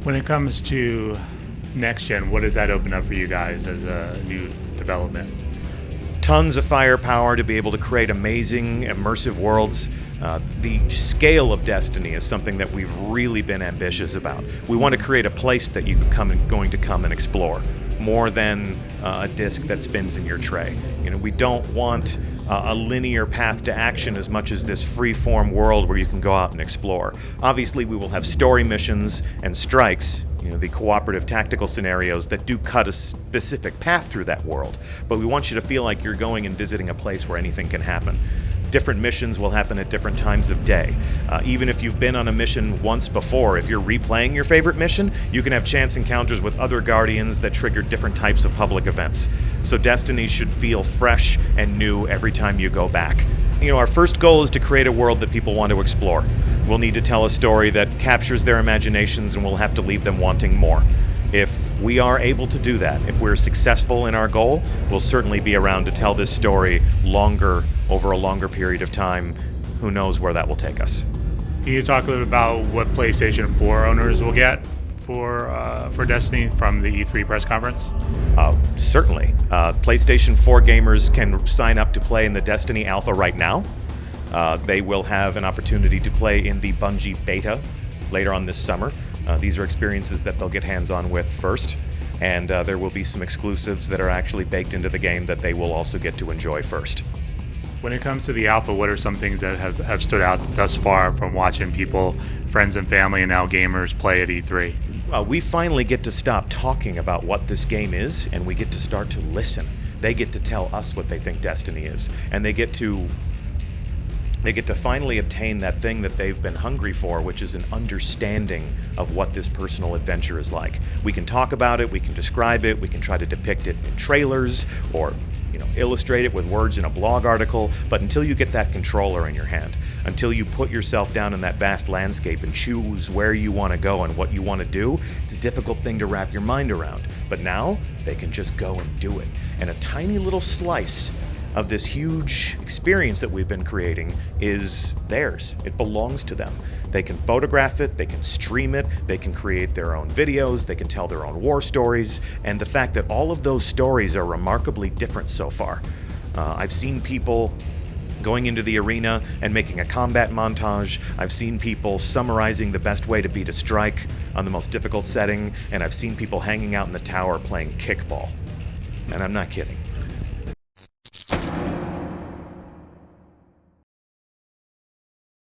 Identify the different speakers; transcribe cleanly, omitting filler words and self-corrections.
Speaker 1: When it comes to next gen, what does that open up for you guys as a new development?
Speaker 2: Tons of firepower to be able to create amazing, immersive worlds. The scale of Destiny is something that we've really been ambitious about. We want to create a place that you're going to come and explore, more than a disc that spins in your tray. We don't want a linear path to action as much as this free-form world where you can go out and explore. Obviously, we will have story missions and strikes, the cooperative tactical scenarios that do cut a specific path through that world. But we want you to feel like you're going and visiting a place where anything can happen. Different missions will happen at different times of day. Even if you've been on a mission once before, if you're replaying your favorite mission, you can have chance encounters with other Guardians that trigger different types of public events. So Destiny should feel fresh and new every time you go back. Our first goal is to create a world that people want to explore. We'll need to tell a story that captures their imaginations, and we'll have to leave them wanting more. If we are able to do that, if we're successful in our goal, we'll certainly be around to tell this story over a longer period of time. Who knows where that will take us.
Speaker 1: Can you talk a little bit about what PlayStation 4 owners will get for Destiny from the E3 press conference?
Speaker 2: Certainly. PlayStation 4 gamers can sign up to play in the Destiny Alpha right now. They will have an opportunity to play in the Bungie Beta later on this summer. These are experiences that they'll get hands-on with first, and there will be some exclusives that are actually baked into the game that they will also get to enjoy first.
Speaker 1: When it comes to the alpha, what are some things that have stood out thus far from watching people, friends and family, and now gamers play at E3?
Speaker 2: We finally get to stop talking about what this game is, and we get to start to listen. They get to tell us what they think Destiny is, and they get to finally obtain that thing that they've been hungry for, which is an understanding of what this personal adventure is like. We can talk about it, we can describe it, we can try to depict it in trailers, or illustrate it with words in a blog article, but until you get that controller in your hand, until you put yourself down in that vast landscape and choose where you want to go and what you want to do, it's a difficult thing to wrap your mind around. But now, they can just go and do it. And a tiny little slice of this huge experience that we've been creating is theirs. It belongs to them. They can photograph it, they can stream it, they can create their own videos, they can tell their own war stories, and the fact that all of those stories are remarkably different so far. I've seen people going into the arena and making a combat montage. I've seen people summarizing the best way to beat a strike on the most difficult setting, and I've seen people hanging out in the tower playing kickball. And I'm not kidding.